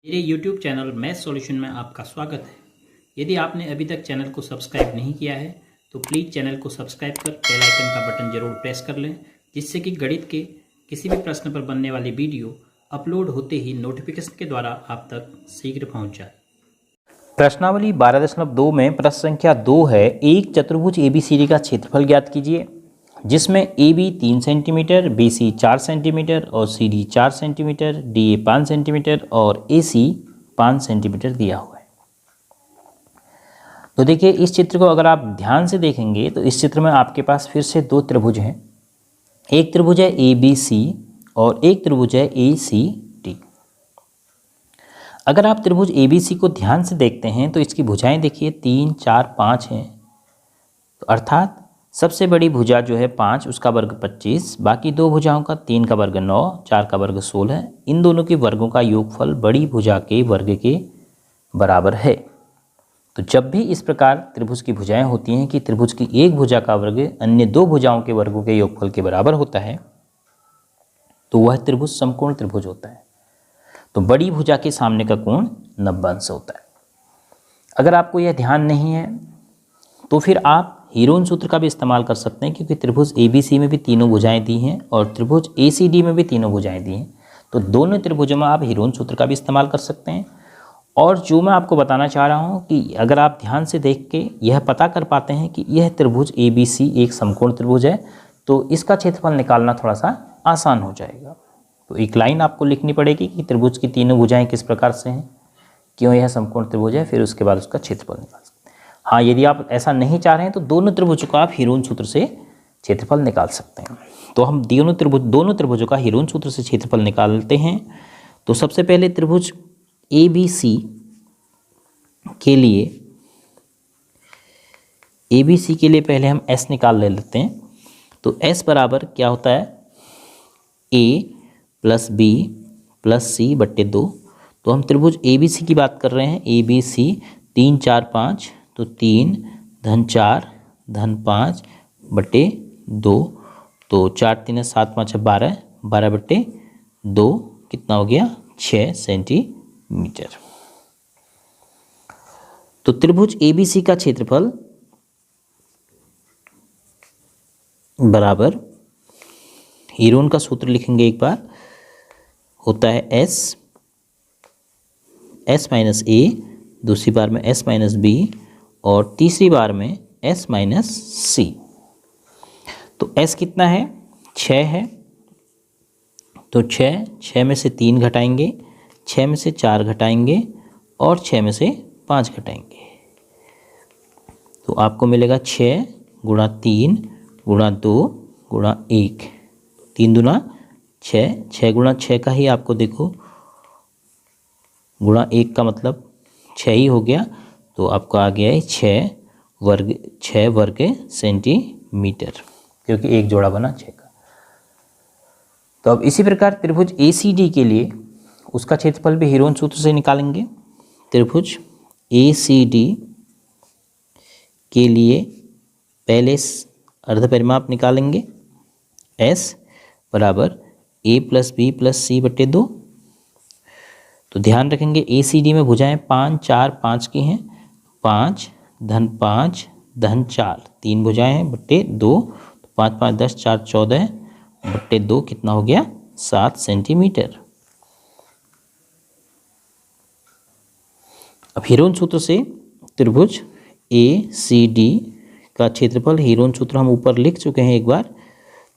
मेरे YouTube channel math solution में आपका स्वागत है। यदि आपने अभी तक चैनल को सब्सक्राइब नहीं किया है तो प्लीज़ चैनल को सब्सक्राइब कर बेल आइकन का बटन जरूर प्रेस कर लें, जिससे कि गणित के किसी भी प्रश्न पर बनने वाली वीडियो अपलोड होते ही नोटिफिकेशन के द्वारा आप तक शीघ्र पहुँच जाए। प्रश्नावली 12.2 में प्रश्न संख्या 2 है। एक चतुर्भुज ABCD का क्षेत्रफल ज्ञात कीजिए, जिसमें AB 3 सेंटीमीटर, BC 4 सेंटीमीटर और CD 4 सेंटीमीटर, DA 5 सेंटीमीटर और AC 5 सेंटीमीटर दिया हुआ है। तो देखिए, इस चित्र को अगर आप ध्यान से देखेंगे तो इस चित्र में आपके पास फिर से दो त्रिभुज हैं। एक त्रिभुज है ABC और एक त्रिभुज है ACD। अगर आप त्रिभुज ABC को ध्यान से देखते हैं तो इसकी भुजाएं देखिए 3, 4, 5 हैं। तो अर्थात सबसे बड़ी भुजा जो है 5, उसका वर्ग 25, बाकी दो भुजाओं का 3 का वर्ग 9, 4 का वर्ग 16। इन दोनों के वर्गों का योगफल बड़ी भुजा के वर्ग के बराबर है। तो जब भी इस प्रकार त्रिभुज की भुजाएं होती हैं कि त्रिभुज की एक भुजा का वर्ग अन्य दो भुजाओं के वर्गों के योगफल के बराबर होता है, तो वह त्रिभुज समकोण त्रिभुज होता है। तो बड़ी भुजा के सामने का कोण 90 अंश होता है। अगर आपको यह ध्यान नहीं है तो फिर आप हीरोन सूत्र का भी इस्तेमाल कर सकते हैं, क्योंकि त्रिभुज ABC में भी तीनों भुजाएं दी हैं और त्रिभुज ACD में भी तीनों भुजाएं दी हैं। तो दोनों त्रिभुजों में आप हीरोन सूत्र का भी इस्तेमाल कर सकते हैं। और जो मैं आपको बताना चाह रहा हूं कि अगर आप ध्यान से देख के यह पता कर पाते हैं कि यह त्रिभुज ABC एक समकोण त्रिभुज है, तो इसका क्षेत्रफल निकालना थोड़ा सा आसान हो जाएगा। तो एक लाइन आपको लिखनी पड़ेगी कि त्रिभुज की तीनों भुजाएं किस प्रकार से हैं, क्यों यह समकोण त्रिभुज है, फिर उसके बाद उसका क्षेत्रफल निकाल सकते हैं। हाँ, यदि आप ऐसा नहीं चाह रहे हैं तो दोनों त्रिभुजों का आप हीरोन सूत्र से क्षेत्रफल निकाल सकते हैं। तो हम दोनों त्रिभुजों का हीरोन सूत्र से क्षेत्रफल निकालते हैं। तो सबसे पहले त्रिभुज ABC के लिए पहले हम S निकाल लेते हैं। तो S बराबर क्या होता है, A plus B plus C बट्टे 2। तो हम त्रिभुज ABC की बात कर रहे हैं। ABC 3, 4, 5, तो 3 धन 4 धन 5 बटे 2। तो 4 3 7 5 12, 12 बटे 2 कितना हो गया, 6 सेंटीमीटर। तो त्रिभुज ABC का क्षेत्रफल बराबर, हीरोन का सूत्र लिखेंगे एक बार, होता है S माइनस A, दूसरी बार में S माइनस B और तीसरी बार में S माइनस C। तो S कितना है, 6 है। तो 6 में से 3 घटाएंगे, 6 में से 4 घटाएंगे और 6 में से 5 घटाएंगे। तो आपको मिलेगा 6 गुणा 3 गुणा 2 गुणा 1, 3 दूना 6, 6 गुणा 6 का ही आपको देखो गुणा 1 का मतलब 6 ही हो गया। तो आपको आ गया है 6 वर्ग सेंटीमीटर, क्योंकि एक जोड़ा बना 6 का। तो अब इसी प्रकार त्रिभुज ACD के लिए उसका क्षेत्रफल भी हीरोन सूत्र से निकालेंगे। त्रिभुज ACD के लिए पहले अर्धपरिमाप निकालेंगे। S बराबर A plus B plus C बटे 2। तो ध्यान रखेंगे ACD में भुजाएं 5, 4, 5 की हैं। 5 धन 5 धन 4, 3 भुजाएं हैं बट्टे 2। 5 5 10 4 14 बट्टे 2 कितना हो गया, 7 सेंटीमीटर। अब हीरोन सूत्र से त्रिभुज ACD का क्षेत्रफल, हीरोन सूत्र हम ऊपर लिख चुके हैं एक बार,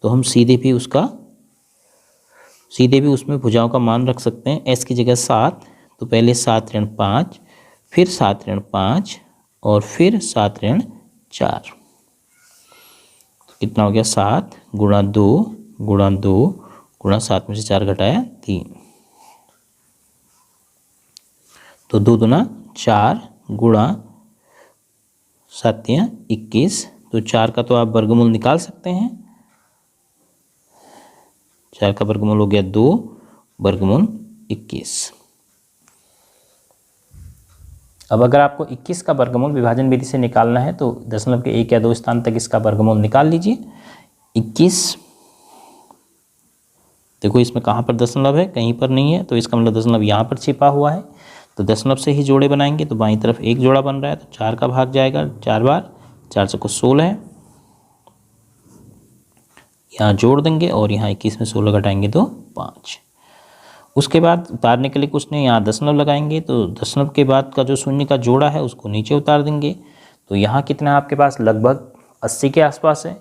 तो हम सीधे भी उसमें भुजाओं का मान रख सकते हैं। S की जगह 7, तो पहले 7 ऋण 5, फिर 7 ऋण 5 और फिर 7 ऋण 4। तो कितना हो गया, 7 गुणा 2 गुणा 2 गुणा 7 में से 4 घटाया 3, तो 2 दूना 4 गुणा 7 21। तो 4 का तो आप वर्गमूल निकाल सकते हैं। 4 का वर्गमूल हो गया 2 वर्गमूल 21। अब अगर आपको 21 का वर्गमूल विभाजन विधि से निकालना है तो दशमलव के 1 या 2 स्थान तक इसका वर्गमूल निकाल लीजिए। 21 देखो इसमें कहाँ पर दशमलव है, कहीं पर नहीं है, तो इसका मतलब दशमलव यहाँ पर छिपा हुआ है। तो दशमलव से ही जोड़े बनाएंगे, तो बाईं तरफ एक जोड़ा बन रहा है, तो 4 का भाग जाएगा 4 बार, 4 से को 16 है, यहाँ जोड़ देंगे और यहाँ 21 में 16 घटाएंगे तो 5। उसके बाद उतारने के लिए कुछ नहीं, यहाँ दशमलव लगाएंगे, तो दशमलव के बाद का जो शून्य का जोड़ा है उसको नीचे उतार देंगे। तो यहाँ कितना है आपके पास, लगभग 80 के आसपास है।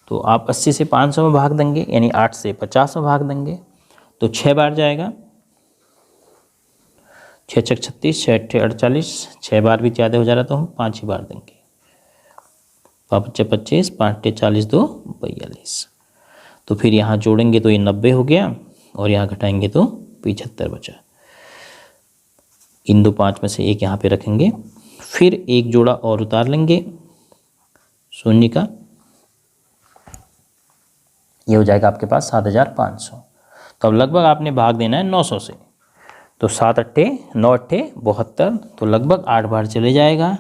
तो आप 80 से 500 में भाग देंगे, यानी 8 से 50 में भाग देंगे, तो 6 बार जाएगा। 6 छक 36, 6 अट्ठे 48, 6 बार भी ज़्यादा हो जा रहा तो हम 5 ही बार देंगे। 5 पच्चे 25, 5 अट्ठे 40, 2 42। तो फिर यहाँ जोड़ेंगे तो ये 90 हो गया और यहाँ घटाएंगे तो 75 बचा। इन दो 5 में से एक यहाँ पे रखेंगे, फिर एक जोड़ा और उतार लेंगे शून्य का, ये हो जाएगा आपके पास 7500। तो अब लगभग आपने भाग देना है 900 से, तो 7 अट्ठे 9 अट्ठे 72, तो लगभग 8 बार चले जाएगा।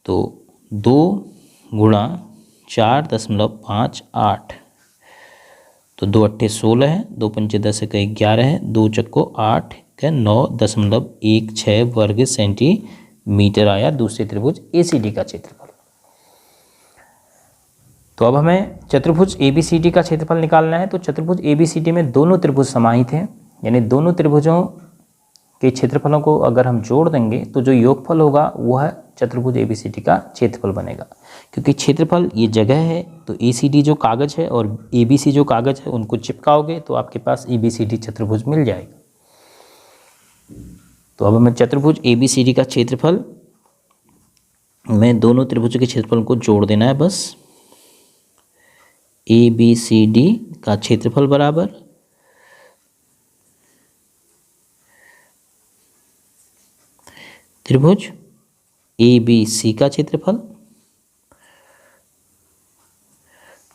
तो 2 गुणा 4.58, तो 2 अट्ठे 16 है, 2 पंचे 10 का 11 है, 2 चक्को 8 का 9.16 वर्ग सेंटीमीटर आया दूसरे त्रिभुज ACD का क्षेत्रफल। तो अब हमें चतुर्भुज ABCD का क्षेत्रफल निकालना है। तो चतुर्भुज ABCD में दोनों त्रिभुज समाहित हैं, यानी दोनों त्रिभुजों के क्षेत्रफलों को अगर हम जोड़ देंगे तो जो योगफल होगा वह चतुर्भुज ABCD का क्षेत्रफल बनेगा। क्योंकि क्षेत्रफल ये जगह है, तो ACD जो कागज है और ABC जो कागज है उनको चिपकाओगे तो आपके पास ABCD चतुर्भुज मिल जाएगा। तो अब हमें चतुर्भुज ABCD का क्षेत्रफल में दोनों त्रिभुजों के क्षेत्रफल को जोड़ देना है बस। ABCD का क्षेत्रफल बराबर त्रिभुज ABC का क्षेत्रफल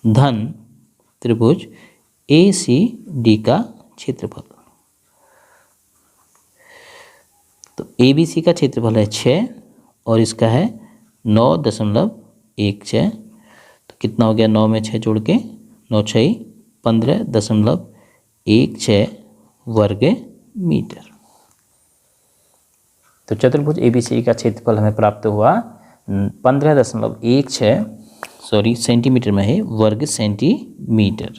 धन त्रिभुज ACD का क्षेत्रफल। तो ABC का क्षेत्रफल है 6 और इसका है 9.16। तो कितना हो गया, 9 में 6 जोड़ के 9 6 15.16 वर्ग मीटर। तो चतुर्भुज ABCD का क्षेत्रफल हमें प्राप्त हुआ 15.16 सेंटीमीटर में है, वर्ग सेंटीमीटर।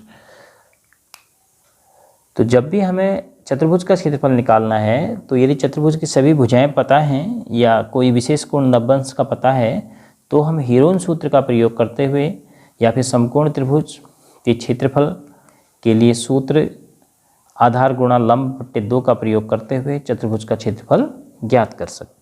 तो जब भी हमें चतुर्भुज का क्षेत्रफल निकालना है, तो यदि चतुर्भुज की सभी भुजाएं पता हैं या कोई विशेष कोण नभ्भंश का पता है, तो हम हीरोन सूत्र का प्रयोग करते हुए या फिर समकोण त्रिभुज के क्षेत्रफल के लिए सूत्र आधार गुणा लंब बट्टे 2 का प्रयोग करते हुए चतुर्भुज का क्षेत्रफल ज्ञात कर सकते हैं।